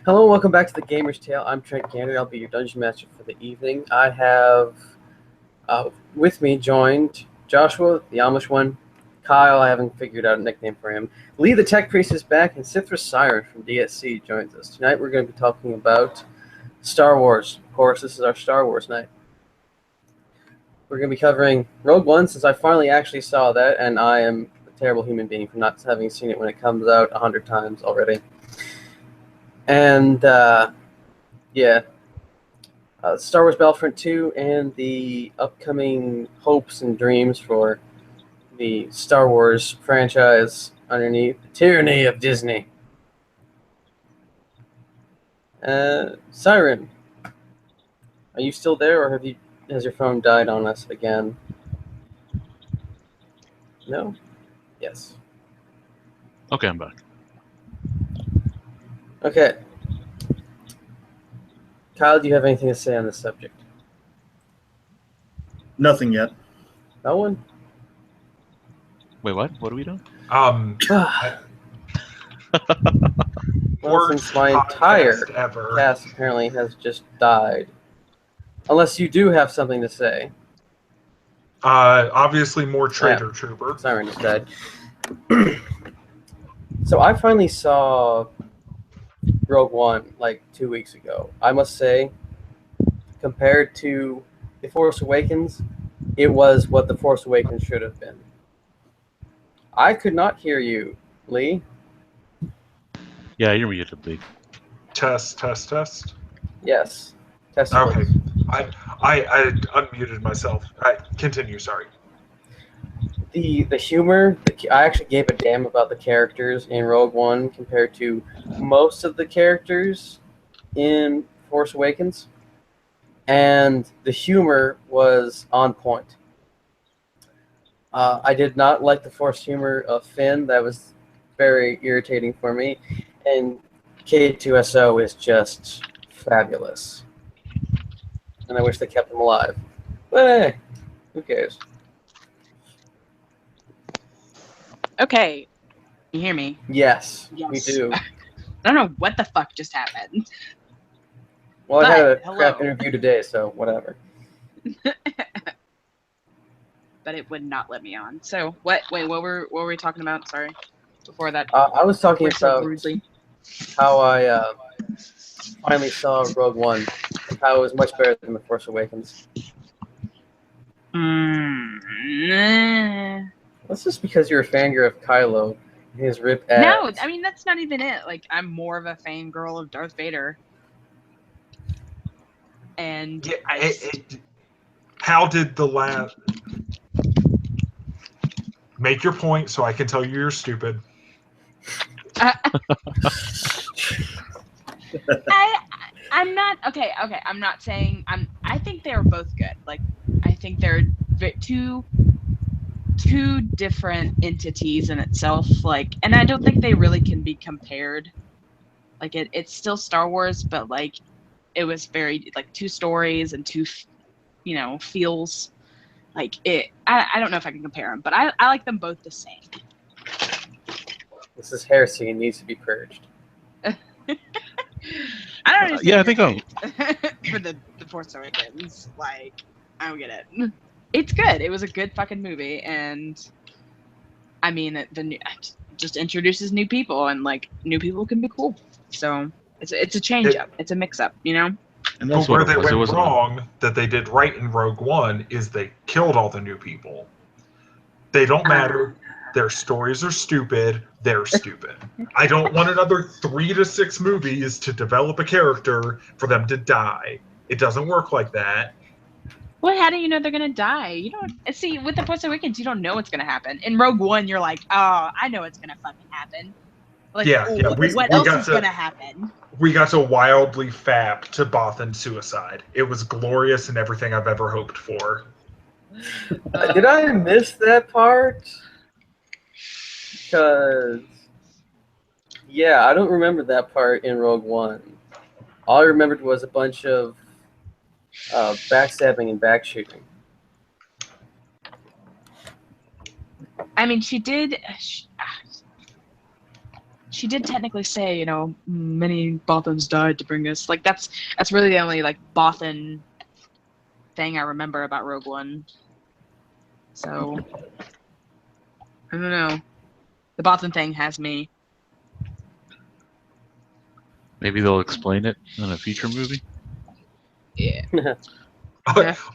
Hello, welcome back to the Gamer's Tale. I'm Trent Gander. I'll be your dungeon master for the evening. I have with me joined Joshua, the Amish one, Kyle. I haven't figured out a nickname for him. Lee, the tech priest, is back, and Sithra Siren from DSC joins us tonight. We're going to be talking about Star Wars. Of course, this is our Star Wars night. We're going to be covering Rogue One, since I finally actually saw that, and I am a terrible human being for not having seen it when it comes out 100 times already. And Star Wars Battlefront 2 and the upcoming hopes and dreams for the Star Wars franchise underneath the tyranny of Disney. Siren, are you still there, or has your phone died on us again? No? Yes. Okay, I'm back. Okay. Kyle, do you have anything to say on this subject? Nothing yet. No one? Wait, what? What are we doing? Well, since my entire cast apparently has just died. Unless you do have something to say. Obviously more Traitor Trooper. Siren is dead. So I finally saw Rogue One like 2 weeks ago. I must say, compared to The Force Awakens, it was what The Force Awakens should have been. I could not hear you, Lee. Yeah, you're muted, Lee. Test. Yes. Test Okay. please. I unmuted myself. Continue, sorry. The humor, I actually gave a damn about the characters in Rogue One compared to most of the characters in Force Awakens. And the humor was on point. I did not like the forced humor of Finn. That was very irritating for me. And K2SO is just fabulous. And I wish they kept him alive. But hey, who cares? Okay. You hear me? Yes, Yes. we do. I don't know what the fuck just happened. Well, I had a Hello. crap interview today, so whatever. But it would not let me on. So what? Wait, what were we talking about? Sorry, before that. I was talking so about rudely. how I finally saw Rogue One, and how it was much better than The Force Awakens. That's just because you're a fangirl of Kylo and his ripped abs. No, I mean that's not even it. Like I'm more of a fangirl of Darth Vader. And Yeah, how did the last... Make your point so I can tell you you're stupid. I'm not okay. I'm not saying I think they're both good. Like I think they're two different entities in itself. Like, and I don't think they really can be compared. Like it's still Star Wars, but like it was very like two stories and two, feels. Like it. I don't know if I can compare them, but I like them both the same. This is heresy and needs to be purged. I don't understand. Yeah, I think for the Force Awakens, like I don't get it. It's good. It was a good fucking movie, and I mean, it just introduces new people, and like new people can be cool. So it's a change up. It's a mix up, And But where they went wrong, that they did right in Rogue One, is they killed all the new people. They don't matter. Their stories are stupid. They're stupid. I don't want another 3 to 6 movies to develop a character for them to die. It doesn't work like that. Well, how do you know they're gonna die? You don't see with the Force Awakens, you don't know what's gonna happen. In Rogue One, you're like, oh, I know what's gonna fucking happen. Like, what else is gonna happen? We got to wildly fap to Bothan suicide. It was glorious and everything I've ever hoped for. Did I miss that part? Because, yeah, I don't remember that part in Rogue One. All I remembered was a bunch of backstabbing and backshooting. I mean, she she did technically say, many Bothans died to bring us. Like that's really the only like Bothan thing I remember about Rogue One. So I don't know. The Bothan thing has me. Maybe they'll explain it in a future movie. Yeah.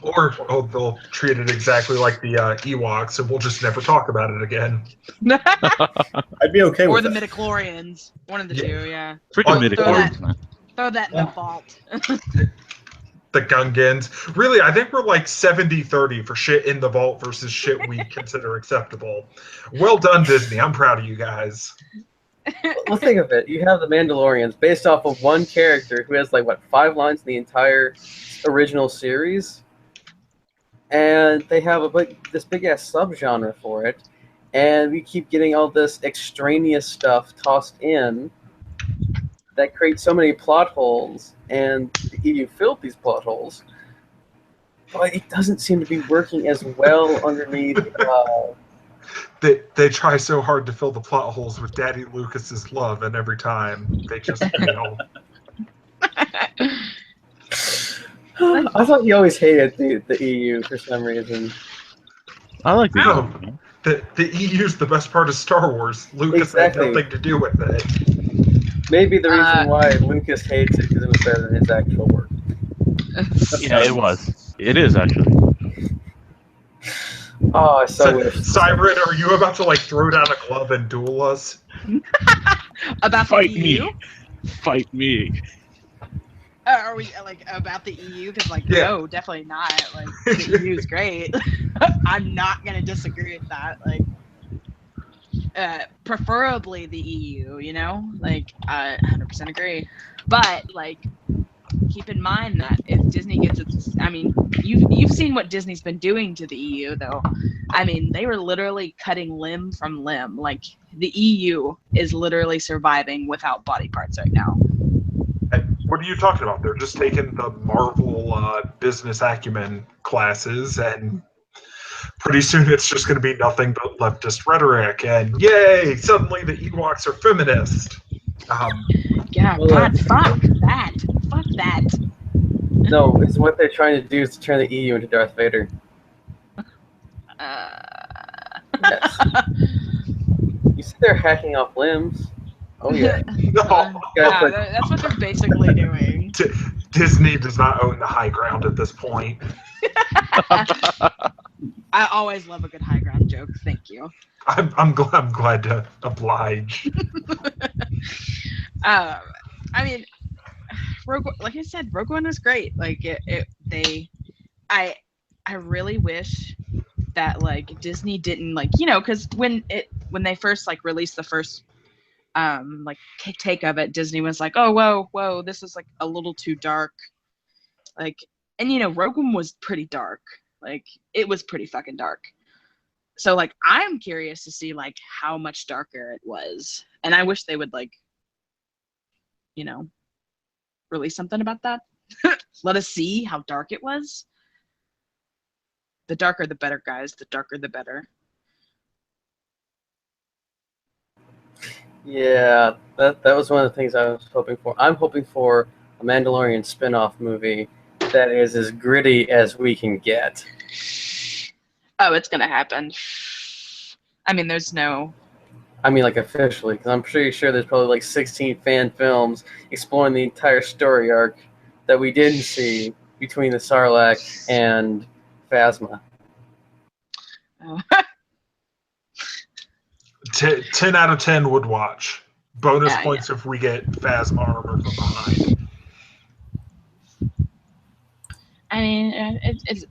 Or they'll treat it exactly like the Ewoks, and we'll just never talk about it again. I'd be okay Or with the that. midichlorians. One of the two, yeah. Freaking Or- midichlorians, man. Throw that in the vault. The Gungans. Really, I think we're like 70-30 for shit in the vault versus shit we consider acceptable. Well done, Disney. I'm proud of you guys. Well, think of it. You have the Mandalorians based off of one character who has like what 5 lines in the entire original series, and they have this big ass subgenre for it, and we keep getting all this extraneous stuff tossed in that creates so many plot holes, and the EU filled these plot holes, but it doesn't seem to be working as well underneath. They try so hard to fill the plot holes with Daddy Lucas's love, and every time they just fail. I thought you always hated the EU for some reason. I like the No. EU, man. The EU's the best part of Star Wars. Lucas Exactly. had nothing to do with it. Maybe the reason why Lucas hates it because it was better than his actual work. Yeah, it was. It is actually. Oh, I so wish. Siren, are you about to like throw down a glove and duel us? About Fight the EU? me. Fight me. Are we like about the EU? Because Yeah. no, definitely not. Like the EU is great. I'm not gonna disagree with that. Like, preferably the EU. Like I 100% agree. But like, keep in mind that if Disney gets its, I mean, you've seen what Disney's been doing to the EU though. I mean, they were literally cutting limb from limb. Like the EU is literally surviving without body parts right now. What are you talking about? They're just taking the Marvel business acumen classes, and pretty soon it's just going to be nothing but leftist rhetoric. And yay, suddenly the Ewoks are feminist. Yeah, Well, God, fuck that. Fuck that. No, it's what they're trying to do is to turn the EU into Darth Vader. Yes. You see they're hacking off limbs. Oh yeah. No, Yeah, that's what they're basically doing. Disney does not own the high ground at this point. I always love a good high ground joke. Thank you. I'm glad to oblige. I mean, like I said, Rogue One was great. Like I really wish that like Disney didn't like because when they first like released the first like take of it, Disney was like, oh whoa, this is like a little too dark. Like, and Rogue One was pretty dark. Like it was pretty fucking dark. So like I'm curious to see like how much darker it was, and I wish they would like release something about that. Let us see how dark it was. The darker the better, guys. The darker the better. Yeah, that was one of the things I was hoping for. I'm hoping for a Mandalorian spin-off movie that is as gritty as we can get. Oh, it's gonna happen. I mean, there's no. I mean, like officially, because I'm pretty sure there's probably like 16 fan films exploring the entire story arc that we didn't see between the Sarlacc and Phasma. Oh. 10 out of 10 would watch. Bonus Yeah, points if we get Phasma armor from behind. I mean,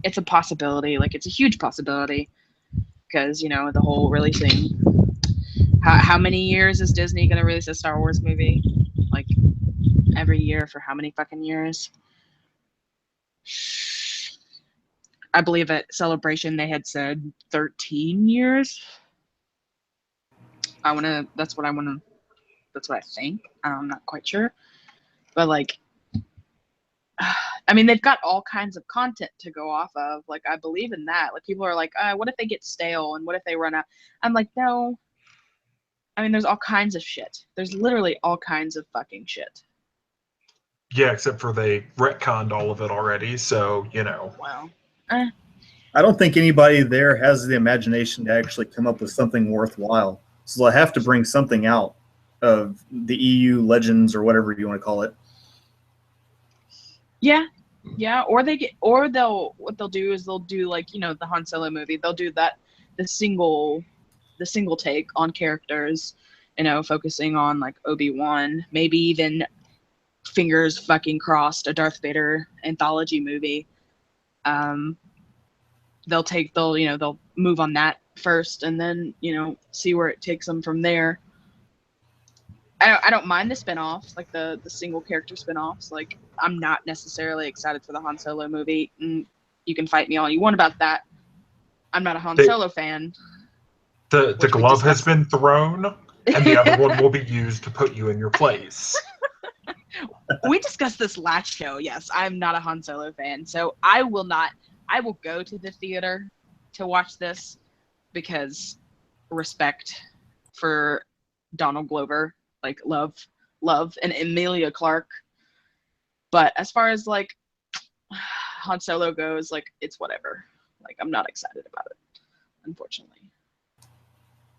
it's a possibility. Like it's a huge possibility because the whole releasing. How many years is Disney gonna release a Star Wars movie? Like every year for how many fucking years? I believe at Celebration they had said 13 years. That's what I think. I'm not quite sure. But like, I mean, they've got all kinds of content to go off of. Like, I believe in that. Like, people are like, what if they get stale and what if they run out? I'm like, no. I mean, there's all kinds of shit. There's literally all kinds of fucking shit. Yeah, except for they retconned all of it already, so, you know. Wow. I don't think anybody there has the imagination to actually come up with something worthwhile. So they'll have to bring something out of the EU legends or whatever you want to call it. Yeah. Or what they'll do is they'll do like, you know, the Han Solo movie. They'll do that the single take on characters, you know, focusing on like Obi-Wan, maybe even fingers fucking crossed a Darth Vader anthology movie. They'll move on that first and then, you know, see where it takes them from there. I don't mind the spin-offs, like the single character spin-offs. Like, I'm not necessarily excited for the Han Solo movie. You can fight me all you want about that. I'm not a Han Solo fan. The glove has been thrown, and the other one will be used to put you in your place. We discussed this last show. Yes, I'm not a Han Solo fan, so I will go to the theater to watch this because respect for Donald Glover, like love, and Emilia Clarke. But as far as like Han Solo goes, like it's whatever. Like I'm not excited about it, unfortunately.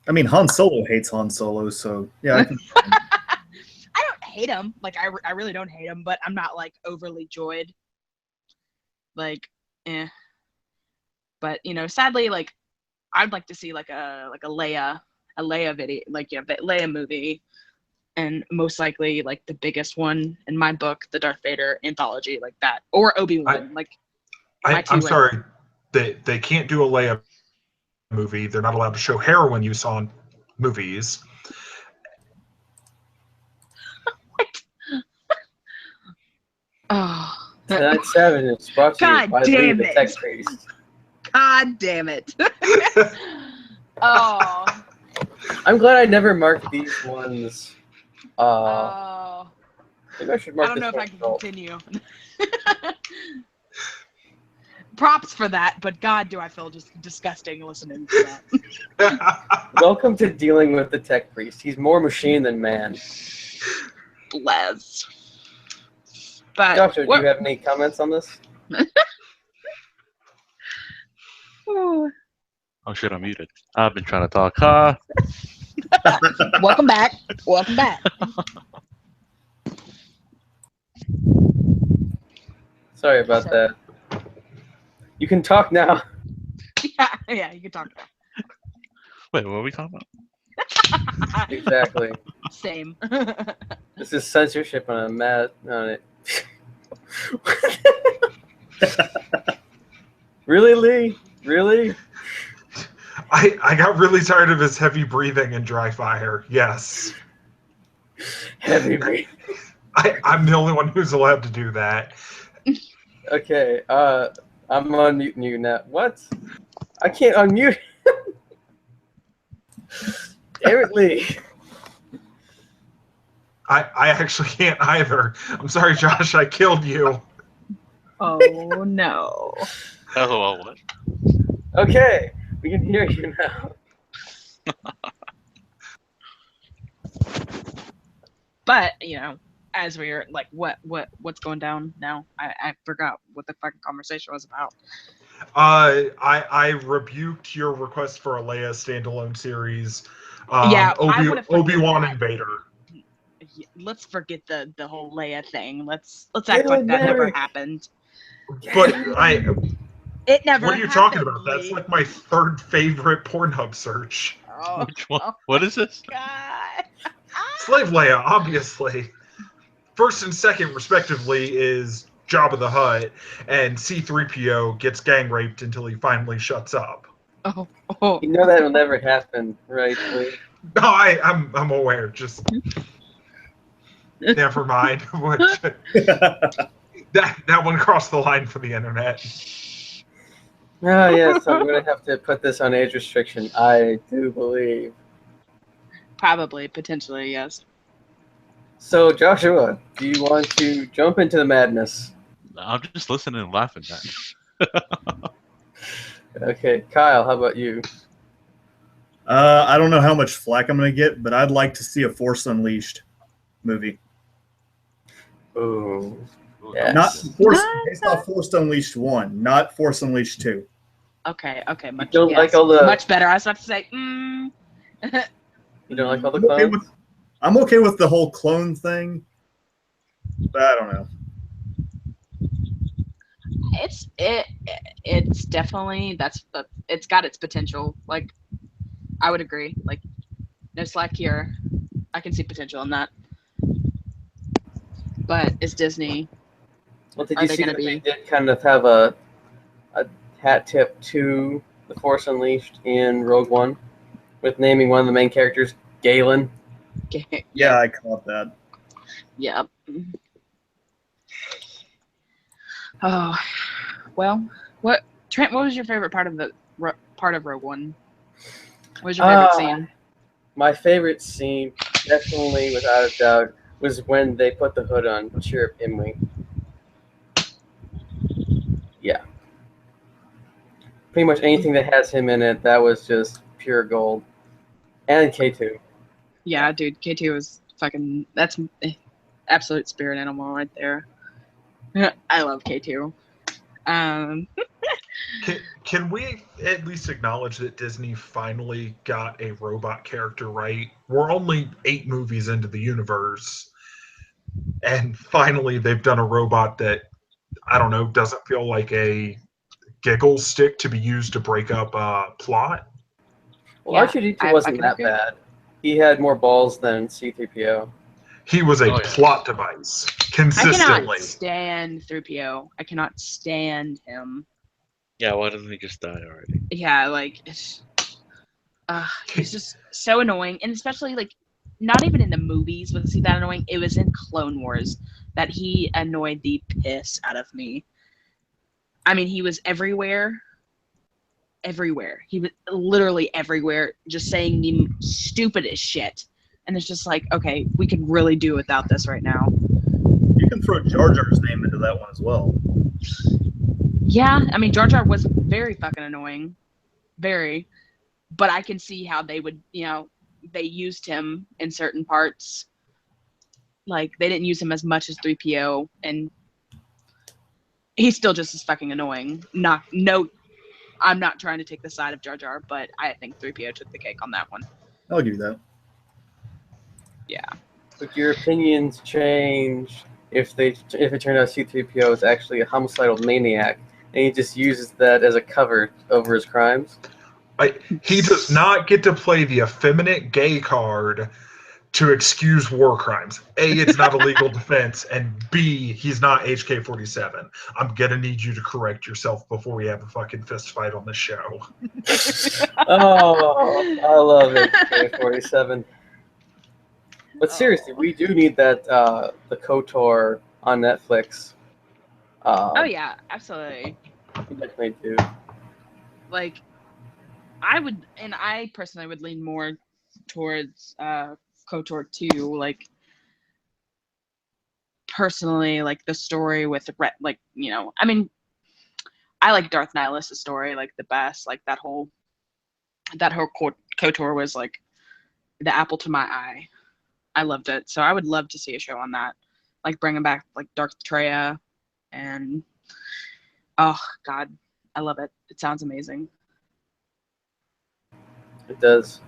I mean, Han Solo hates Han Solo, so yeah. I don't hate him. Like I really don't hate him, but I'm not like overly joyed. Like, But you know, sadly, like I'd like to see like a Leia video, like Leia movie, and most likely like the biggest one in my book, the Darth Vader anthology, like that, or Obi-Wan. I'm sorry, they can't do a Leia movie. They're not allowed to show heroin use on movies. Oh. Tonight's 7 is brought to you by Lee the Tech Priest. God damn it. Oh. I'm glad I never marked these ones. Maybe I should mark I don't know this if I one can gold. continue. Props for that, but God, do I feel just disgusting listening to that. Welcome to dealing with the Tech Priest. He's more machine than man. Bless. But Joshua, do you have any comments on this? Oh shit, I'm muted. I've been trying to talk. Welcome back. Welcome back. Sorry about that. You can talk now. Yeah, you can talk now. Wait, what are we talking about? Exactly. Same. This is censorship on a mat on it. Really, Lee? Really? I got really tired of his heavy breathing and dry fire. Yes. Heavy breathing. I'm the only one who's allowed to do that. Okay, I'm unmuting you now. What? I can't unmute. Damn it, Lee. I actually can't either. I'm sorry, Josh, I killed you. Oh no. LOL, what? Okay, we can hear you now. But, you know, as we're like, what's going down now? I forgot what the fucking conversation was about. I rebuked your request for a Leia standalone series. Obi-Wan and Vader. Let's forget the whole Leia thing. Let's act like that never happened. But it never. What are you talking about? That's like my third favorite Pornhub search. Oh, which one? What is this? God. Slave Leia, obviously. First and second, respectively, is Jabba the Hutt, and C-3PO gets gang raped until he finally shuts up. Oh. You know that will never happen, right, Lee? No, I'm aware. Just never mind. that one crossed the line for the internet. Oh, yes, I'm going to have to put this on age restriction, I do believe. Probably, potentially, yes. So, Joshua, do you want to jump into the madness? I'm just listening and laughing, man. Okay, Kyle, how about you? I don't know how much flack I'm going to get, but I'd like to see a Force Unleashed movie. Ooh. Ooh, Yes. Not Force, based Not- off Force Unleashed 1, not Force Unleashed 2. Okay, much, don't yes, like all the- much better. I was about to say, You don't like all the I'm okay clones? I'm okay with the whole clone thing, but I don't know. it's definitely it's got its potential. Like, I would agree. Like, no slack here. I can see potential in that. But it's Disney. Well, did Are you they see gonna that they be? did kind of have a hat tip to the Force Unleashed in Rogue One with naming one of the main characters Galen? Yeah, I caught that. Yeah. Oh, well, Trent? What was your favorite part of Rogue One? What was your favorite scene? My favorite scene, definitely without a doubt, was when they put the hood on Chirrut Imwe. Yeah. Pretty much anything that has him in it, that was just pure gold. And K2. Yeah, dude, K2 was fucking. That's absolute spirit animal right there. I love K2. Can we at least acknowledge that Disney finally got a robot character right? We're only 8 movies into the universe, and finally they've done a robot that, I don't know, doesn't feel like a giggle stick to be used to break up a plot. Well, Yeah, R2-D2 I wasn't can that agree. bad. He had more balls than C-3PO. He was a Oh, yeah. plot device I consistently. cannot stand 3PO. I cannot stand him. Yeah, why doesn't he just die already? Yeah, like he's just so annoying, and especially like not even in the movies was he that annoying. It was in Clone Wars that he annoyed the piss out of me. I mean, he was everywhere. He was literally everywhere, just saying the stupidest shit. And it's just like, okay, we could really do without this right now. You can throw Jar Jar's name into that one as well. Yeah, I mean, Jar Jar was very fucking annoying. Very. But I can see how they would, they used him in certain parts. Like, they didn't use him as much as 3PO, and he's still just as fucking annoying. I'm not trying to take the side of Jar Jar, but I think 3PO took the cake on that one. I'll give you that. Yeah. Would your opinions change if it turned out C-3PO is actually a homicidal maniac and he just uses that as a cover over his crimes? He does not get to play the effeminate gay card to excuse war crimes. A, it's not a legal defense, and B, he's not HK-47. I'm gonna need you to correct yourself before we have a fucking fist fight on this show. Oh, I love HK-47. But seriously, we do need that the KOTOR on Netflix. Oh yeah, absolutely. We definitely do. Like, I personally would lean more towards KOTOR 2. Like, personally, like the story with I mean, I like Darth Nihilus' story like the best. Like that whole KOTOR was like the apple to my eye. I loved it, so I would love to see a show on that, like bringing back like Darth Treya, and oh god, I love it. It sounds amazing. It does.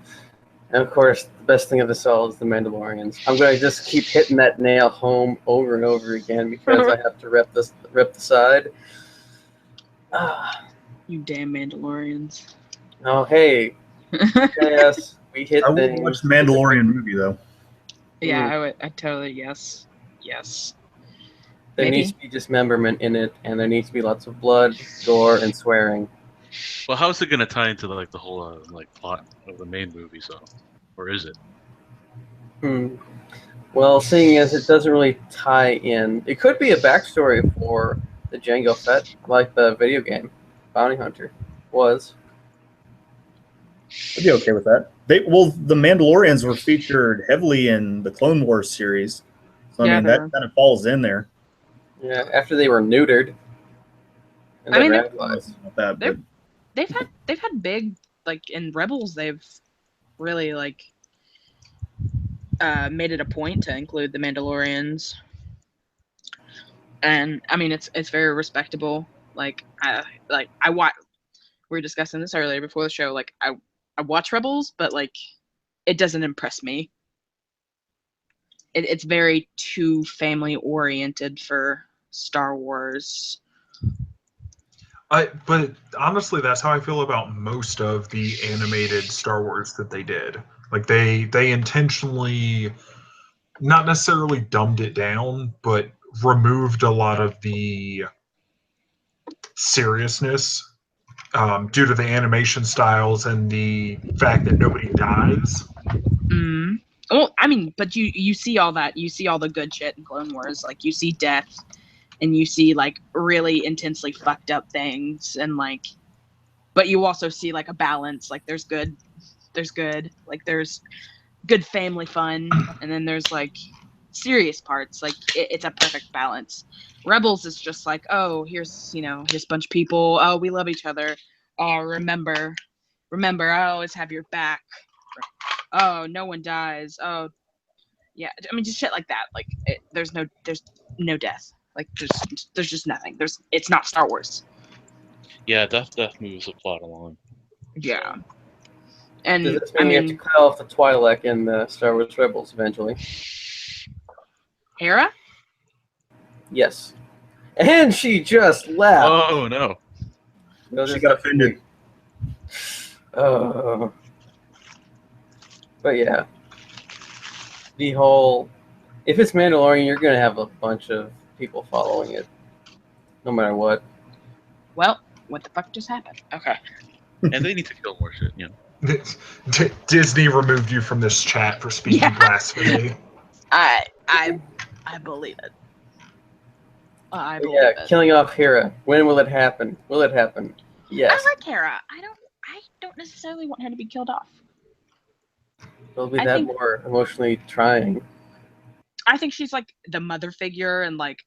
And of course, the best thing of this all is the Mandalorians. I'm going to just keep hitting that nail home over and over again because I have to rep the side. You damn Mandalorians. Oh, hey. Yes, we hit I would things. watch the Mandalorian movie though. Yeah, I totally, yes. There Maybe. needs to be dismemberment in it, and there needs to be lots of blood, gore, and swearing. Well, how is it going to tie into like the whole plot of the main movie? Or is it? Well, seeing as it doesn't really tie in, it could be a backstory for the Jango Fett, like the video game Bounty Hunter was. I'd be okay with that. The Mandalorians were featured heavily in the Clone Wars series, so I Yeah, mean they that were. kind of falls in there. Yeah, after they were neutered. And I mean, radicalized. That, but they've had big, like in Rebels, they've really like made it a point to include the Mandalorians, and I mean it's very respectable. Like I watch. We were discussing this earlier before the show. Like I watch Rebels, but like it doesn't impress me. It's very too family oriented for Star Wars. But honestly, that's how I feel about most of the animated Star Wars that they did. Like they intentionally, not necessarily dumbed it down, but removed a lot of the seriousness due to the animation styles and the fact that nobody dies. Mm. Well, I mean, but you see all that. You see all the good shit in Clone Wars. Like you see death, and you see like really intensely fucked up things, and like, but you also see like a balance. Like there's good, like there's good family fun, and then there's like serious parts. Like it's a perfect balance. Rebels is just like, oh, here's here's a bunch of people. Oh, we love each other. Oh, remember, I always have your back. Oh, no one dies. Oh, yeah. I mean, just shit like that. Like there's no death. Like there's just nothing. It's not Star Wars. Yeah, death moves the plot along. Yeah. And Does this I mean we have to mean, cut off the Twi'lek in the Star Wars Rebels eventually? Hera? Yes. And she just left. Oh no! She got offended. Oh. But yeah. The whole... If it's Mandalorian, you're going to have a bunch of people following it. No matter what. Well, what the fuck just happened? Okay. And they need to kill more shit. You know. Disney removed you from this chat for speaking blasphemy. I believe it. I But believe yeah, it. killing off Hera. When will it happen? Will it happen? Yes. I like Hera. I don't necessarily want her to be killed off. It'll be I that think- more emotionally trying. I think she's like the mother figure, and like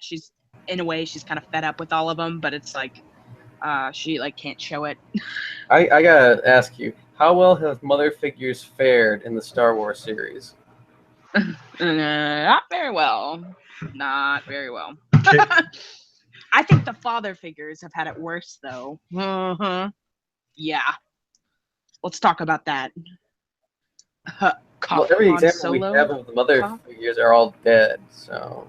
she's in a way she's kind of fed up with all of them, but it's like she like can't show it. I gotta ask you, how well have mother figures fared in the Star Wars series? Not very well. Not very well. Okay. I think the father figures have had it worse, though. Uh-huh. Yeah. Let's talk about that. Well, every Han example we Solo? have of the mother Cough? figures are all dead, so...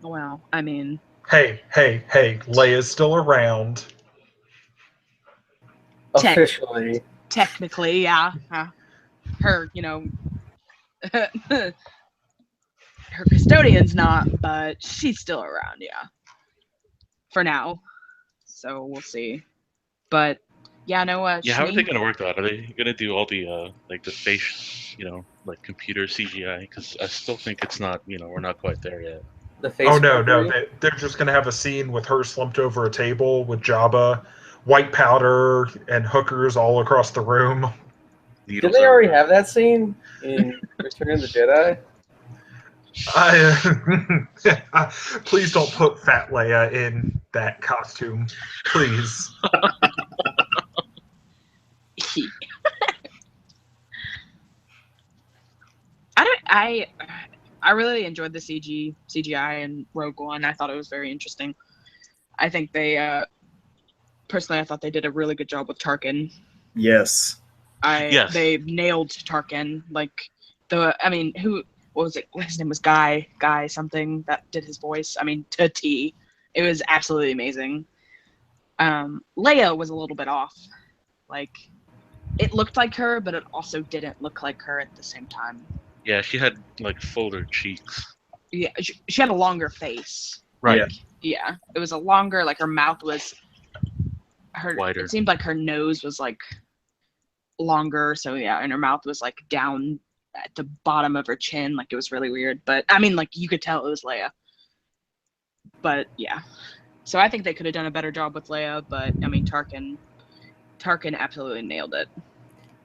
Well, I mean, Hey, Leia's still around. Officially. technically, yeah. Her, her custodian's not, but she's still around, yeah. For now. So we'll see. But yeah, no. Yeah, how are they Shmi- gonna work that? Are they gonna do all the like the face, like computer CGI? Because I still think it's not, we're not quite there yet. The face Oh no, surgery? they're just gonna have a scene with her slumped over a table with Jabba, white powder, and hookers all across the room. Did they already have that scene in Return of the Jedi? Please don't put Fat Leia in that costume, please. I really enjoyed the CGI in Rogue One. I thought it was very interesting. I think they personally I thought they did a really good job with Tarkin. Yes. Yes. They nailed Tarkin. Like what was it? His name was Guy something that did his voice. I mean, to T. It was absolutely amazing. Leia was a little bit off. Like it looked like her, but it also didn't look like her at the same time. Yeah, she had like fuller cheeks. Yeah, she had a longer face. Right. Yeah, it was a longer. Like her mouth was Wider. It seemed like her nose was like longer. So yeah, and her mouth was like down at the bottom of her chin. Like it was really weird. But I mean, like you could tell it was Leia. But yeah, so I think they could have done a better job with Leia. But I mean, Tarkin absolutely nailed it.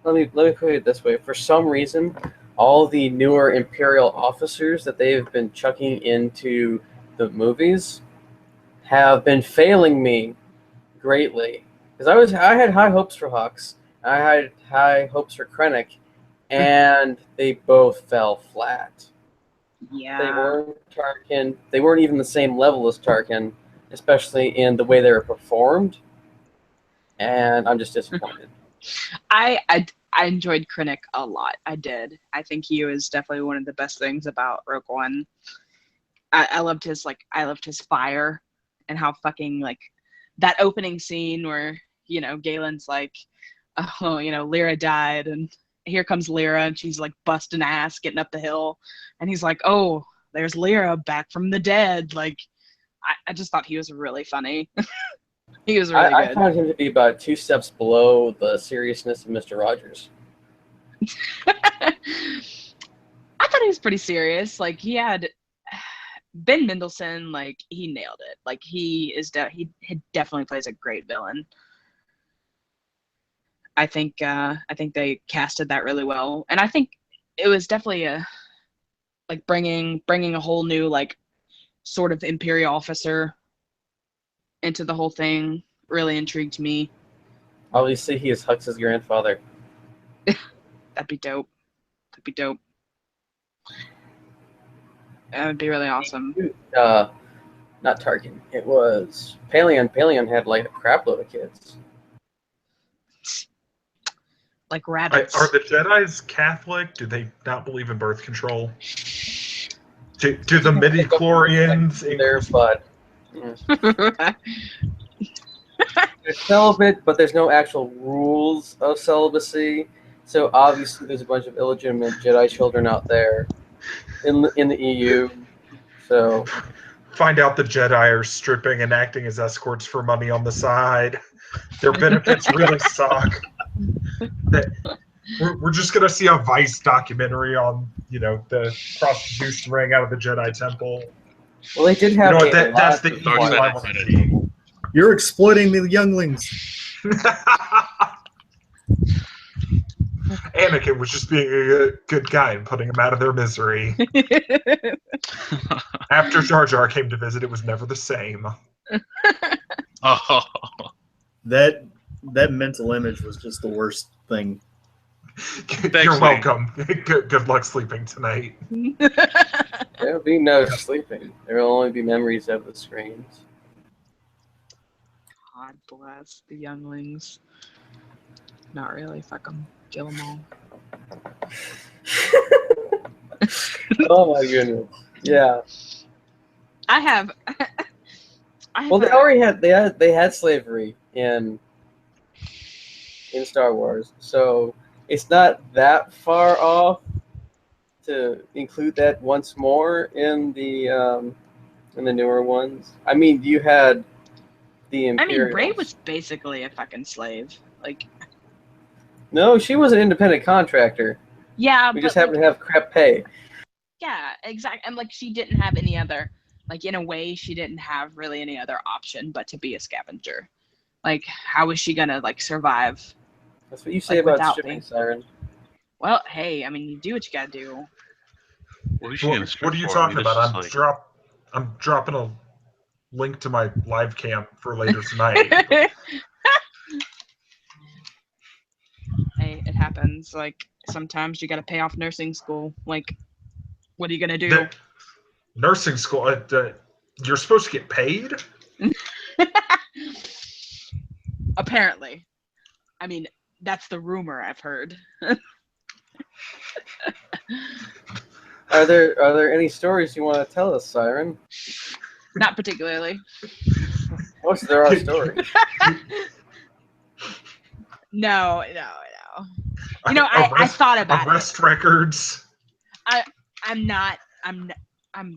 Let me put it this way. For some reason, all the newer Imperial officers that they've been chucking into the movies have been failing me greatly. Because I had high hopes for Hux, I had high hopes for Krennic, and they both fell flat. They Yeah. weren't Tarkin. They weren't even the same level as Tarkin, especially in the way they were performed. And I'm just disappointed. I enjoyed Krennic a lot. I did. I think he was definitely one of the best things about Rogue One. I loved his fire and how fucking like that opening scene where Galen's like, oh, Lyra died and here comes Lyra and she's like busting ass getting up the hill and he's like, oh, there's Lyra back from the dead. Like I just thought he was really funny. He was really I good. found him to be about 2 steps below the seriousness of Mr. Rogers. I thought he was pretty serious. Like he had Ben Mendelsohn, like he nailed it. Like he definitely plays a great villain. I think they casted that really well, and I think it was definitely a like bringing a whole new like sort of Imperial officer into the whole thing. Really intrigued me. Obviously, he is Hux's grandfather. That'd be dope. That would be really awesome. Not Tarkin. It was Paleon. Paleon had like a crap load of kids. Like rabbits. Are the Jedi's Catholic? Do they not believe in birth control? Do the midi-chlorians There, but they're celibate, but there's no actual rules of celibacy. So obviously, there's a bunch of illegitimate Jedi children out there in the EU. So find out the Jedi are stripping and acting as escorts for money on the side. Their benefits really suck. We're just gonna see a Vice documentary on the prostitution ring out of the Jedi Temple. well, they did have that's the Dark evil side I of want to infinity. see. You're exploiting the younglings. Anakin was just being a good guy and putting them out of their misery. After Jar Jar came to visit, it was never the same. Oh, That mental image was just the worst thing. You're Lee. welcome. Good luck sleeping tonight. There'll be no sleeping. There will only be memories of the screens. God bless the younglings. Not really. Fuck them. Kill them all. Oh my goodness! Yeah. I have. Well, they had slavery in Star Wars, so it's not that far off to include that once more in the newer ones. I mean, you had the Imperials. Rey was basically a fucking slave. Like. No, she was an independent contractor. Yeah, we just happened to have crap pay. Yeah, exactly. And like she didn't have any other, like in a way, she didn't have really any other option but to be a scavenger. Like, how was she gonna like survive? That's what you say about stripping, me. Siren. Well, hey, I mean, you do what you gotta do. What are you talking about? I'm dropping a link to my live cam for later tonight. Hey, it happens. Like sometimes you gotta pay off nursing school. Like, what are you gonna do? Nursing school. You're supposed to get paid. Apparently, I mean that's the rumor I've heard. Are there any stories you want to tell us, Siren? Not particularly. Most there are stories. No. I thought about arrest records. I'm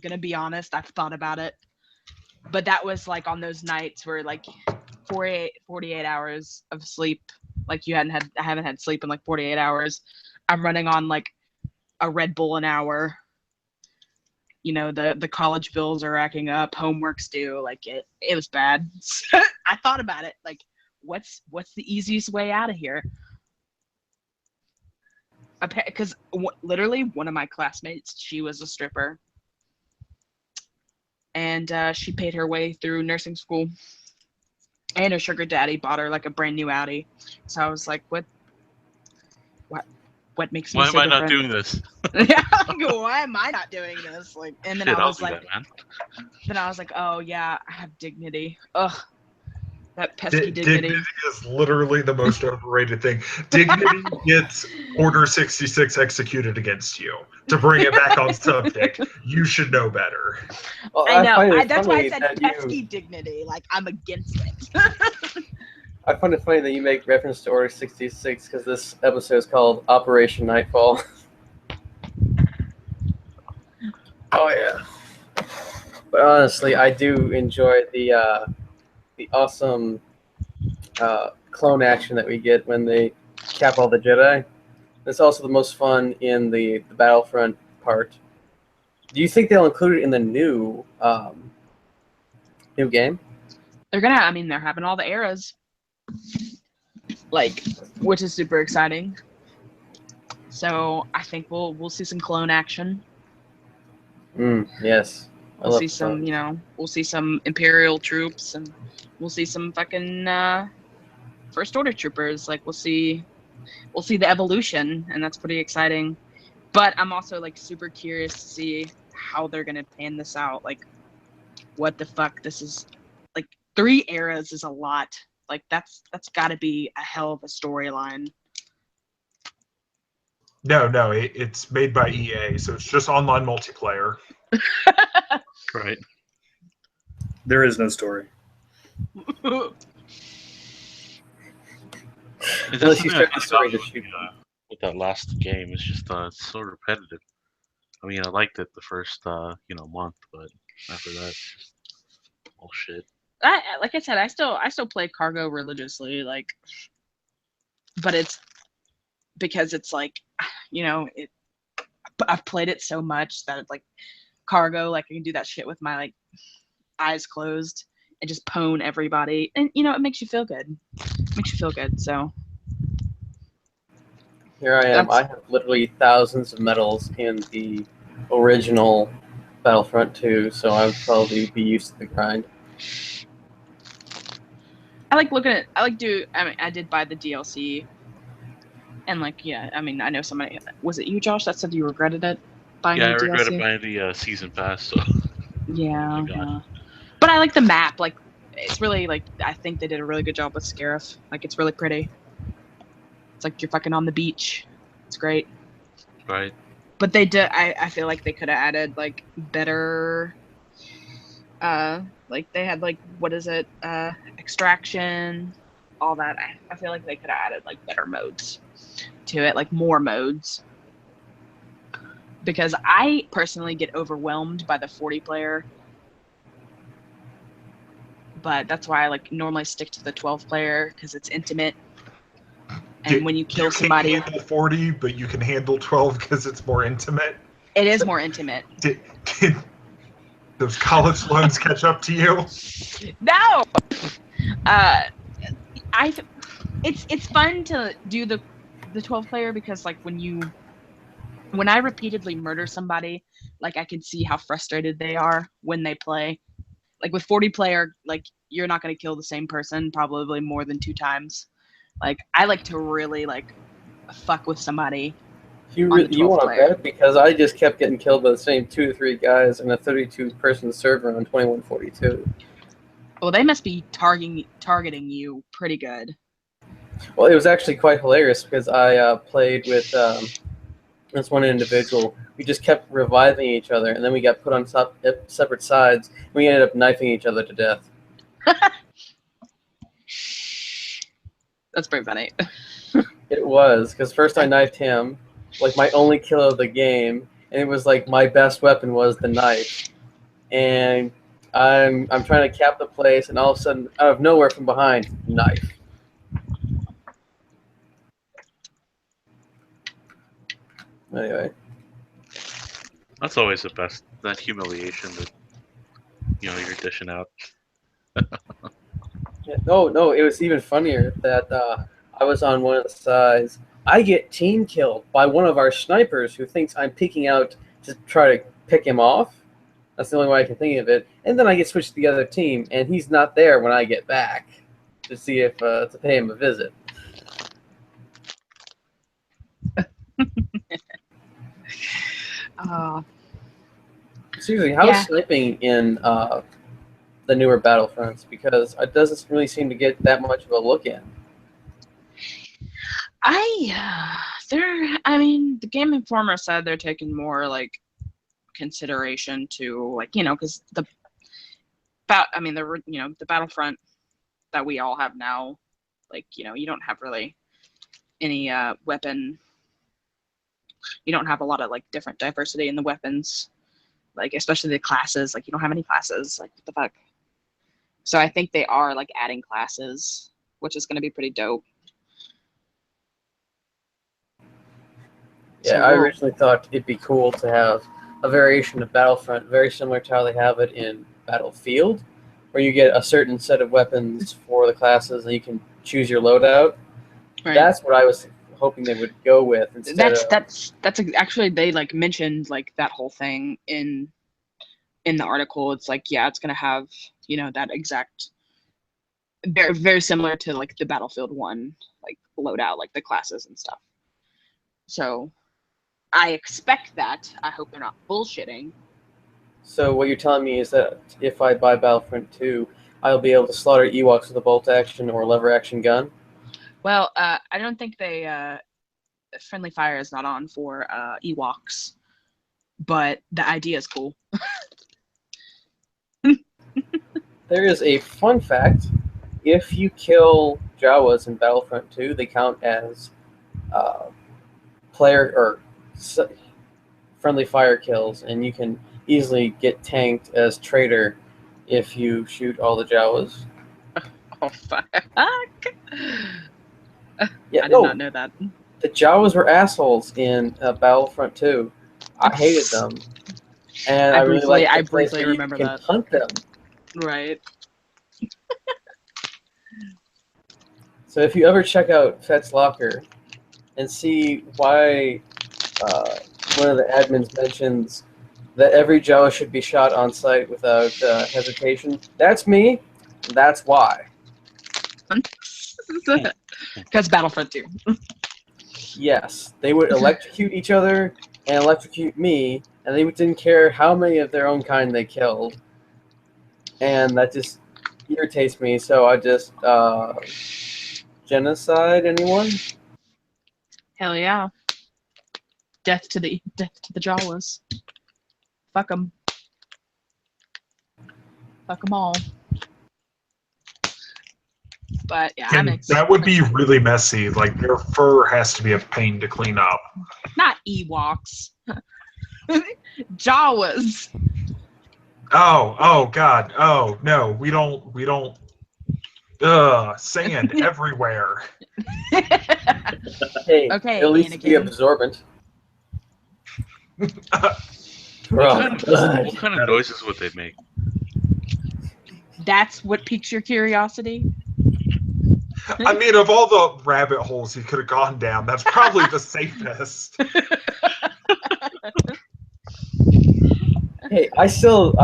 gonna be honest. I've thought about it, but that was like on those nights where like 48 hours of sleep. Like I haven't had sleep in like 48 hours. I'm running on like a Red Bull an hour. The college bills are racking up. Homework's due. Like it was bad. I thought about it. Like, what's the easiest way out of here? Because literally one of my classmates, she was a stripper, and she paid her way through nursing school, and her sugar daddy bought her like a brand new Audi. So I was like, what what makes me Why so am I not different. doing this? Yeah, I go, why am I not doing this? Like, and then Shit, I I'll was do like, that, man. then I was like, oh yeah, I have dignity. Ugh, that pesky Dignity dignity. is literally the most overrated thing. Dignity gets Order 66 executed against you. To bring it back on subject, you should know better. Well, I know. find it That's why I funny said that pesky you. dignity. Like, I'm against it. I find it funny that you make reference to Order 66 because this episode is called Operation Nightfall. Oh yeah. But honestly, I do enjoy the awesome clone action that we get when they cap all the Jedi. It's also the most fun in the Battlefront part. Do you think they'll include it in the new game? They're they're having all the eras. Like, which is super exciting. So I think we'll see some clone action. Yes. We'll see some, we'll see some Imperial troops, and we'll see some fucking First Order troopers. Like, we'll see the evolution, and that's pretty exciting. But I'm also like super curious to see how they're gonna pan this out. Like, what the fuck? This is like 3 eras is a lot. Like, that's got to be a hell of a storyline. No, it's made by EA, so it's just online multiplayer. Right. There is no story. Unless you start the story to shoot. With that last game, it's just it's so repetitive. I mean, I liked it the first month, but after that, it's just bullshit. Like I said, I still play Cargo religiously, like, but it's because it's like, I've played it so much that it's like Cargo, like I can do that shit with my like eyes closed and just pwn everybody, and it makes you feel good. So Here I am. I have literally thousands of medals in the original Battlefront 2, so I would probably be used to the grind. I did buy the DLC, and like, yeah, I mean, I know somebody. Was it you, Josh, that said you regretted it buying the DLC? Yeah, I regretted buying the season pass. So yeah, but I like the map. Like, it's really like, I think they did a really good job with Scarif. Like, it's really pretty. It's like you're fucking on the beach. It's great. Right. But they did. I feel like they could have added like better. Like they had like, what is it? Extraction, all that. I feel like they could have added like better modes to it, like more modes. Because I personally get overwhelmed by the 40 player. But that's why I like normally stick to the 12 player, because it's intimate. And when you kill somebody, you can't handle 40, but you can handle 12 because it's more intimate. It is more intimate. Did those college loans catch up to you? No. It's fun to do the 12 player, because like when I repeatedly murder somebody, like I can see how frustrated they are when they play. Like with 40 player, like you're not going to kill the same person probably more than 2 times. Like I like to really like fuck with somebody. You want to bet? Because I just kept getting killed by the same 2 to 3 guys in a 32-person server on 2142. Well, they must be targeting you pretty good. Well, it was actually quite hilarious because I played with this one individual. We just kept reviving each other, and then we got put on separate sides. And we ended up knifing each other to death. That's pretty funny. It was, because first I knifed him, like my only kill of the game, and it was like my best weapon was the knife. And I'm trying to cap the place, and all of a sudden, out of nowhere from behind, knife. Anyway. That's always the best, that humiliation that you're dishing out. Yeah, no, it was even funnier that I was on one of the sides. I get team killed by one of our snipers who thinks I'm peeking out to try to pick him off. That's the only way I can think of it. And then I get switched to the other team, and he's not there when I get back to see if to pay him a visit. Seriously, how is sniping in the newer Battlefronts? Because it doesn't really seem to get that much of a look in. The Game Informer said they're taking more like consideration to because the Battlefront that we all have now, you don't have really any weapon. You don't have a lot of different diversity in the weapons, especially the classes. You don't have any classes. What the fuck? So I think they are adding classes, which is going to be pretty dope. Yeah, I originally thought it'd be cool to have a variation of Battlefront, very similar to how they have it in Battlefield, where you get a certain set of weapons for the classes and you can choose your loadout. Right. That's what I was hoping they would go with instead. That's actually they mentioned that whole thing in the article. It's it's gonna have that exact very, very similar to the Battlefield 1 loadout, the classes and stuff. So I expect that. I hope they're not bullshitting. So what you're telling me is that if I buy Battlefront 2, I'll be able to slaughter Ewoks with a bolt action or lever action gun? Well, I don't think friendly fire is not on for Ewoks, but the idea is cool. There is a fun fact. If you kill Jawas in Battlefront 2, they count as player or friendly fire kills, and you can easily get tanked as traitor if you shoot all the Jawas. Oh fuck! Yeah, I did not know that. The Jawas were assholes in Battlefront 2. I hated them, and I briefly remember that. You can hunt them. Right. So if you ever check out Fett's Locker and see why one of the admins mentions that every Jawa should be shot on sight without hesitation, that's me. That's why. Because Battlefront 2. Yes, they would electrocute each other and electrocute me, and they didn't care how many of their own kind they killed. And that just irritates me, so I just genocide anyone? Hell yeah. Death to the Jawas. Fuck them. Fuck them all. But yeah, that would be really messy. Their fur has to be a pain to clean up. Not Ewoks. Jawas. Oh God. Oh no, we don't. Sand everywhere. Hey, okay, at least Anakin. be absorbent. What kind of noises would they make? That's what piques your curiosity? I mean, of all the rabbit holes he could have gone down, that's probably the safest. Hey, I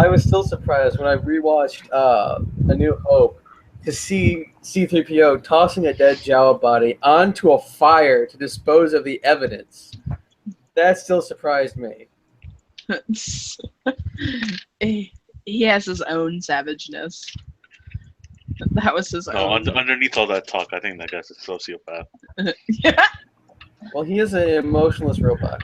was still surprised when I rewatched A New Hope to see C-3PO tossing a dead Jawa body onto a fire to dispose of the evidence. That still surprised me. He has his own savageness. That was his own. Underneath all that talk, I think that guy's a sociopath. Yeah. Well, he is an emotionless robot.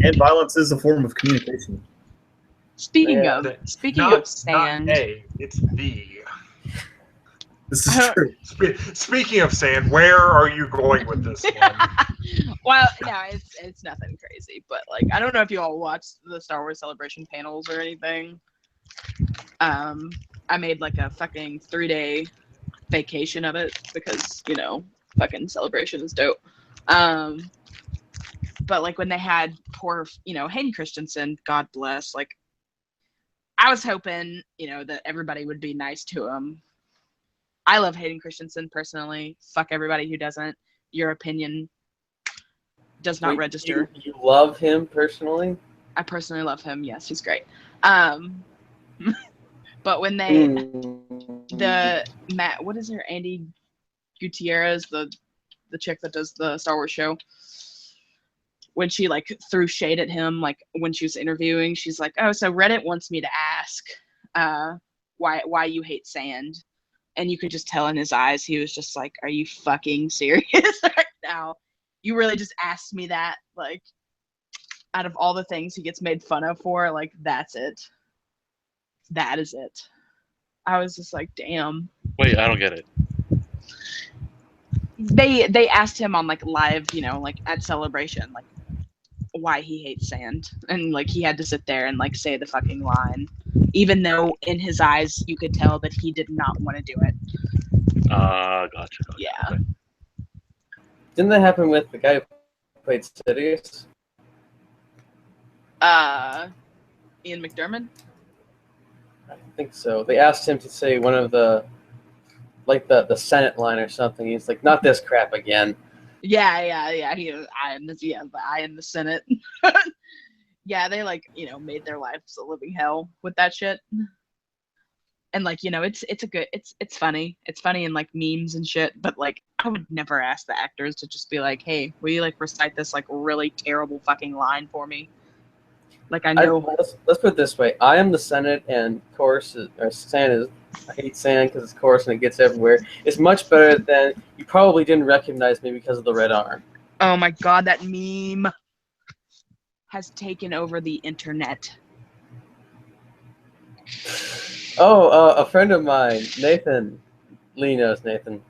And violence is a form of communication. Speaking of sand, it's the. This is true. Speaking of sand, where are you going with this one? Well, no, it's nothing crazy, but I don't know if you all watched the Star Wars Celebration panels or anything. I made a fucking 3-day vacation of it because fucking Celebration is dope. But when they had poor Hayden Christensen, God bless, I was hoping that everybody would be nice to him. I love Hayden Christensen personally. Fuck everybody who doesn't. Your opinion does not register. You love him personally? I personally love him. Yes, he's great. But when they what is her, Andy Gutierrez, the the chick that does the Star Wars show, when she like threw shade at him, like when she was interviewing, she's like, "Oh, so Reddit wants me to ask, why you hate sand," and you could just tell in his eyes he was just like, "Are you fucking serious right now? You really just asked me that?" Like, out of all the things he gets made fun of for, like that's it. That is it. I was just like, damn. Wait, I don't get it. They asked him on like live, like at Celebration, like why he hates sand, and like he had to sit there and like say the fucking line, even though in his eyes you could tell that he did not want to do it. Gotcha. Yeah. Okay. Didn't that happen with the guy who played Sidious? Ian McDiarmid. I think so. They asked him to say one of the Senate line or something. He's like, "Not this crap again." Yeah. He was, I am the Senate. Yeah, they like, made their lives a living hell with that shit. And like, it's funny. It's funny in like memes and shit, but like I would never ask the actors to just be like, "Hey, will you like recite this like really terrible fucking line for me?" Like I know. Let's put it this way: I am the Senate, and sand is. I hate sand because it's coarse and it gets everywhere. It's much better than you probably didn't recognize me because of the red arm. Oh my god, that meme has taken over the internet. Oh, a friend of mine, Nathan. Lee knows Nathan.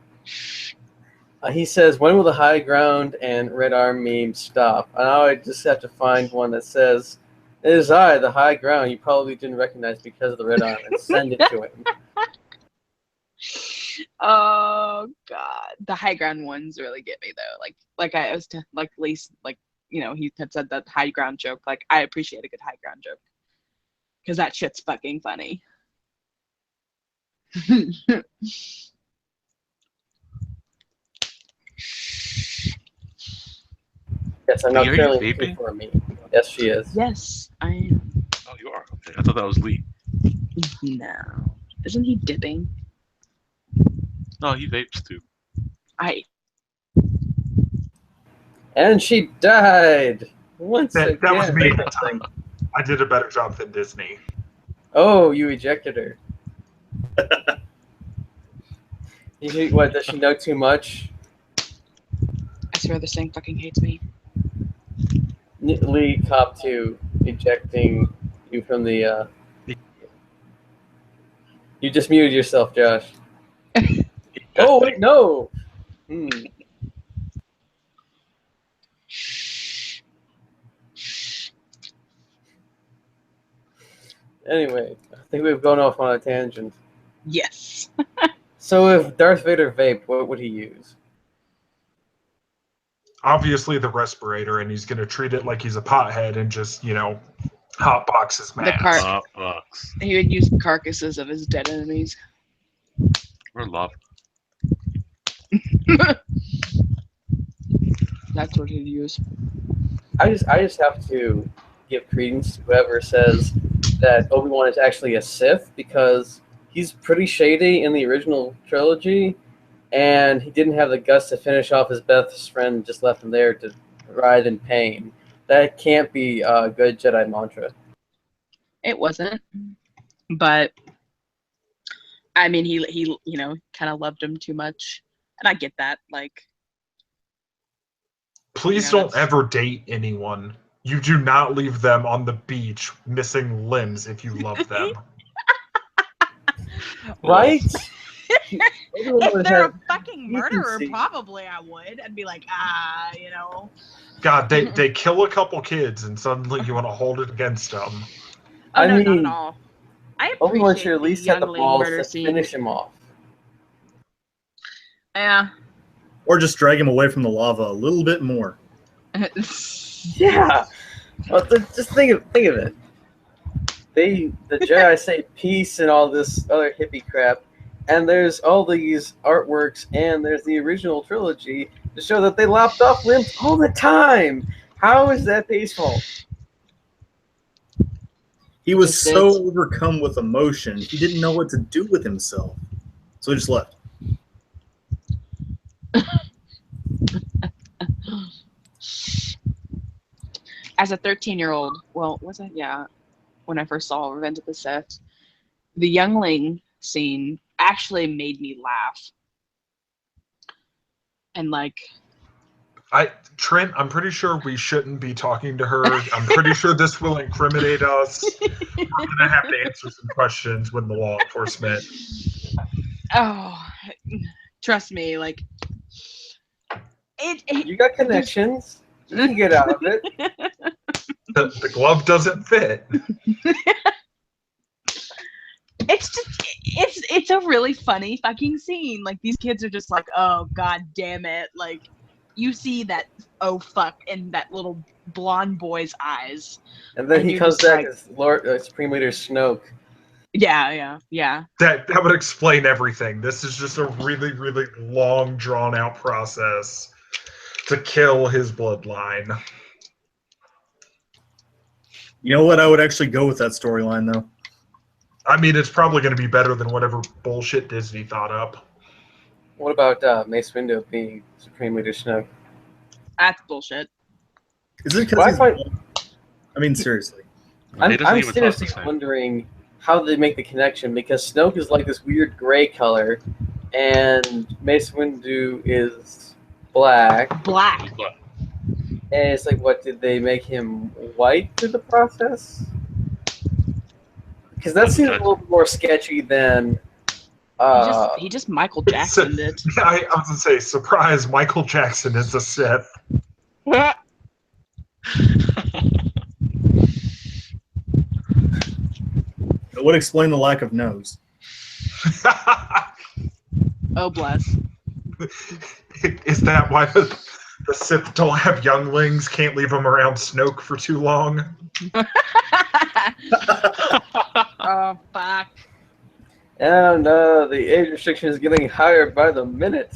He says, "When will the high ground and red arm memes stop?" And now I just have to find one that says, "It is I, the high ground. You probably didn't recognize because of the red arm," and send it to him. Oh god, the high ground ones really get me though. Like I was like Lise, like he had said that high ground joke. Like I appreciate a good high ground joke because that shit's fucking funny. Yes, I'm Lee, now are you currently vaping? looking for me. Yes, she is. Yes, I am. Oh, you are. Okay, I thought that was Lee. No, isn't he dipping? No, he vapes too. And she died once again. That was me that time. I did a better job than Disney. Oh, you ejected her. What, does she know too much? I swear this thing fucking hates me. Lee cop to ejecting you from the. You just muted yourself, Josh. Oh wait, no. Anyway, I think we've gone off on a tangent. Yes. So if Darth Vader vaped, what would he use? Obviously the respirator, and he's going to treat it like he's a pothead and just, hotbox his mask. He would use carcasses of his dead enemies. We're love. That's what he'd use. I just have to give credence to whoever says that Obi-Wan is actually a Sith, because he's pretty shady in the original trilogy, and he didn't have the guts to finish off his best friend and just left him there to writhe in pain. That can't be a good Jedi mantra. It wasn't, but I mean, he kind of loved him too much, and I get that. Like, please don't ever date anyone. You do not leave them on the beach missing limbs if you love them. Right? If they're a fucking murderer, probably I would. I'd be like, God, they kill a couple kids and suddenly you want to hold it against them. Oh, no, not at all. I Obi-Wan should appreciate at least the have the youngling balls murder to scene. finish him off. Yeah. Or just drag him away from the lava a little bit more. Yeah. Well, just think of it. The Jedi say peace and all this other hippie crap, and there's all these artworks, and there's the original trilogy to show that they lopped off limbs all the time. How is that peaceful? He was so overcome with emotion, he didn't know what to do with himself. So he just left. as a 13-year-old, well, was it? Yeah, when I first saw Revenge of the Sith, the youngling scene actually made me laugh. And like, Trent, I'm pretty sure we shouldn't be talking to her. I'm pretty sure this will incriminate us. We're gonna have to answer some questions with the law enforcement. oh, trust me, like it You got connections. You can get out of it. The glove doesn't fit. it's a really funny fucking scene. Like, these kids are just like, oh god damn it, like, you see that oh fuck in that little blonde boy's eyes, And then and he you're comes just back like, as Lord Supreme Leader Snoke. yeah. That would explain everything. This is just a really, really long, drawn out process to kill his bloodline. You know what? I would actually go with that storyline, though. I mean, it's probably going to be better than whatever bullshit Disney thought up. What about Mace Windu being Supreme Leader Snoke? That's bullshit. Is it Well, I because find- I mean, seriously. He doesn't I'm even talk the seriously same. wondering how they make the connection, because Snoke is like this weird gray color, and Mace Windu is black. Black. And it's like, what, did they make him white through the process? Because that seems a little more sketchy than. He just Michael Jacksoned it. I was going to say, surprise, Michael Jackson is a Sith. It would explain the lack of nose. Oh bless. Is that why the Sith don't have younglings? Can't leave them around Snoke for too long? Oh fuck. And the age restriction is getting higher by the minute.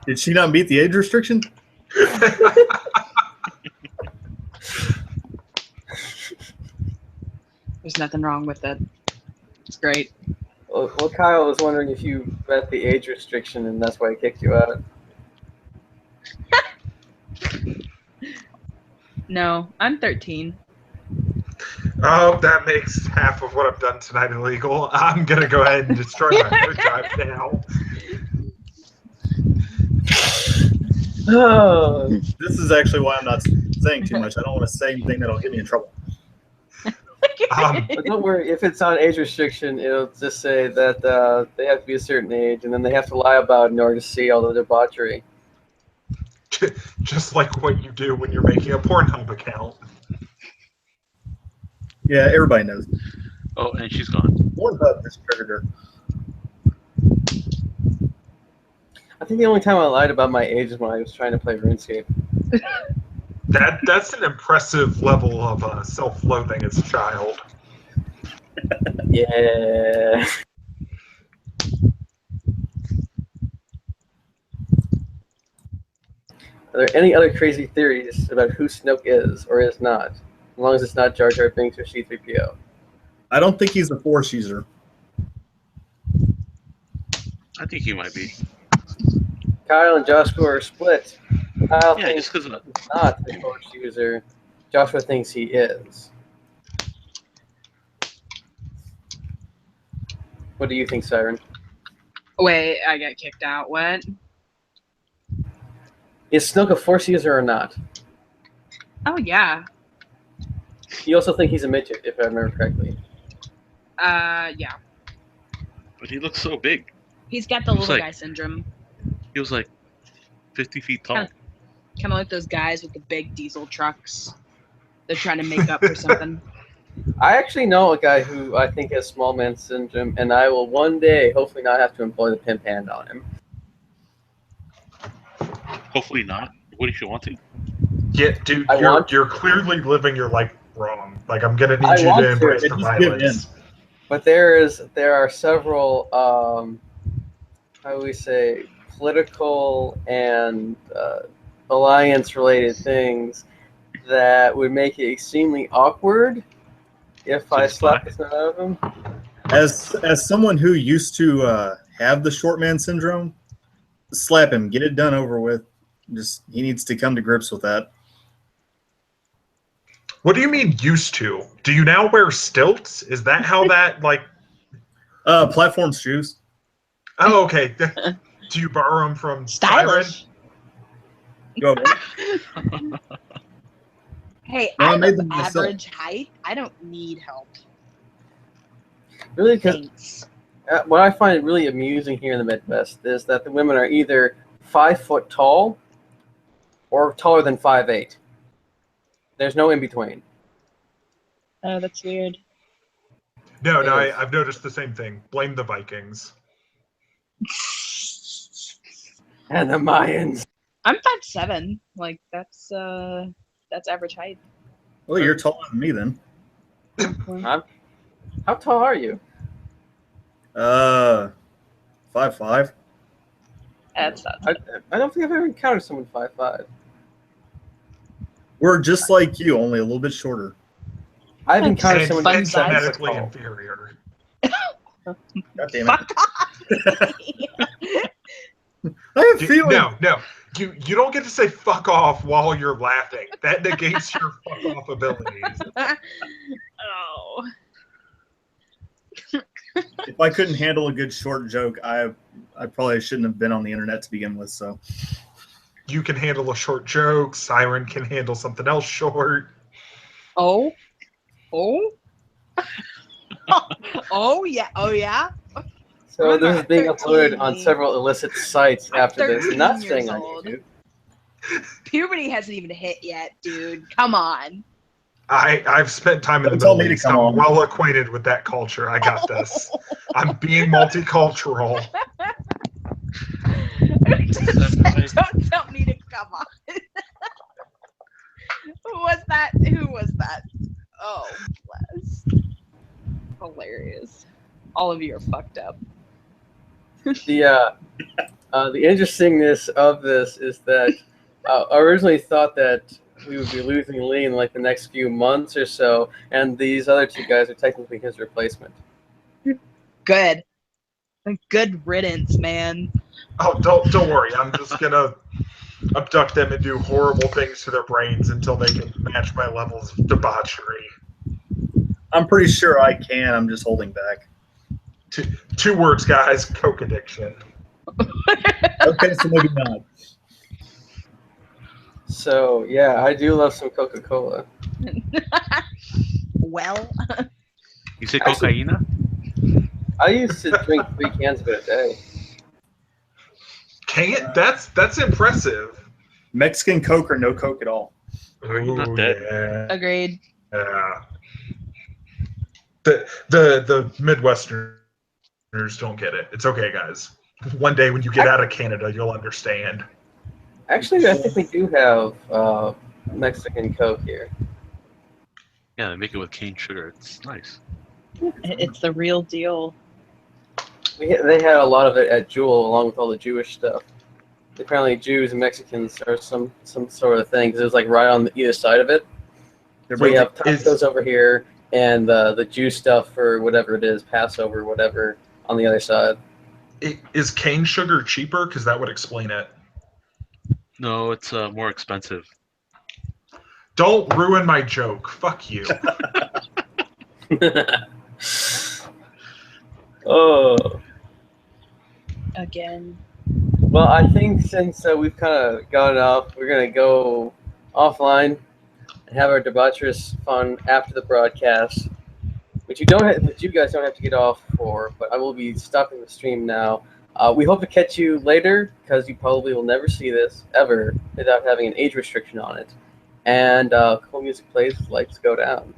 Did she not meet the age restriction? There's nothing wrong with it. It's great. Well, Kyle was wondering if you met the age restriction, and that's why he kicked you out. No, I'm 13. Oh, that makes half of what I've done tonight illegal. I'm going to go ahead and destroy my hard drive now. Oh, This is actually why I'm not saying too much. I don't want to say anything that'll get me in trouble. but don't worry. If it's on age restriction, it'll just say that they have to be a certain age, and then they have to lie about it in order to see all the debauchery. Just like what you do when you're making a Pornhub account. Yeah, everybody knows. Oh, and she's gone. Pornhub just triggered her. I think the only time I lied about my age is when I was trying to play RuneScape. That's an impressive level of self-loathing as a child. Yeah. Are there any other crazy theories about who Snoke is or is not? As long as it's not Jar Jar Binks or C-3PO. I don't think he's a Force user. I think he might be. Kyle and Joshua are split. Kyle Yeah, thinks just because he's not a Force user. Joshua thinks he is. What do you think, Siren? Wait, I got kicked out. What? Is Snoke a Force user or not? Oh yeah. You also think he's a midget, if I remember correctly. Yeah. But he looks so big. He's got the Looks little like- guy syndrome. He was like 50 feet tall. Kind of like those guys with the big diesel trucks. They're trying to make up for something. I actually know a guy who I think has small man syndrome, and I will one day hopefully not have to employ the pimp hand on him. Hopefully not. What if you want to? Yeah, dude, I want- you're clearly living your life wrong. Like, I'm gonna I need you want to to. embrace the Just give violence. But there are several, how do we say, political and alliance-related things that would make it extremely awkward if I Just slapped black? the snot out of him. As someone who used to have the short man syndrome, slap him. Get it done over with. Just he needs to come to grips with that. What do you mean used to? Do you now wear stilts? Is that how that like? Platform shoes. Oh, okay. Do you borrow them from Stylish. Go. Hey, No, I I'm made of them myself. average height. I don't need help. Really, because Thanks. what I find really amusing here in the Midwest is that the women are either 5 foot tall or taller than 5'8". There's no in between. Oh, that's weird. No, Yes. I've noticed the same thing. Blame the Vikings. And the Mayans. I'm 5'7". Like that's average height. Well, you're taller than me then. How tall are you? 5'5". That's not. I don't think I've ever encountered someone 5'5". We're just like you, only a little bit shorter. I've encountered And someone fun and size. genetically tall. inferior. God damn it. Fuck off. I have a feeling. No. You don't get to say fuck off while you're laughing. That negates your fuck off abilities. Oh. If I couldn't handle a good short joke, I probably shouldn't have been on the internet to begin with. So You can handle a short joke. Siren can handle something else short. Oh. Oh yeah. Oh yeah. So I'm this is not being uploaded on 13. several illicit sites I'm after this, 13 not years staying on old. YouTube. Puberty hasn't even hit yet, dude. Come on. I've spent time in the Don't tell Middle me to East. come I'm on. well acquainted with that culture. I got this. I'm being multicultural. Don't tell me to come on. Who was that? Oh, bless. Hilarious. All of you are fucked up. The interestingness of this is that I originally thought that we would be losing Lee in like the next few months or so, and these other two guys are technically his replacement. Good. Good riddance, man. Oh, don't worry. I'm just gonna abduct them and do horrible things to their brains until they can match my levels of debauchery. I'm pretty sure I can. I'm just holding back. Two words, guys: coke addiction. Okay, so maybe not. So yeah, I do love some Coca-Cola. Well, You say Actually- cocaina? I used to drink 3 cans of it a day. That's impressive. Mexican Coke or no Coke at all. Ooh, Not dead. yeah. agreed. Yeah. The Midwesterners don't get it. It's okay, guys. One day when you get out of Canada, you'll understand. Actually, I think we do have Mexican Coke here. Yeah, they make it with cane sugar. It's nice. It's the real deal. They had a lot of it at Jewel, along with all the Jewish stuff. Apparently, Jews and Mexicans are some sort of thing, because it was like right on either side of it. So we have tacos over here, and the Jew stuff for whatever it is, Passover, whatever, on the other side. Is cane sugar cheaper? Because that would explain it. No, it's more expensive. Don't ruin my joke. Fuck you. Oh. Again. Well, I think since we've kind of gone off, we're going to go offline and have our debaucherous fun after the broadcast, which you guys don't have to get off for, but I will be stopping the stream now. We hope to catch you later, because you probably will never see this, ever, without having an age restriction on it. And cool music plays as lights go down.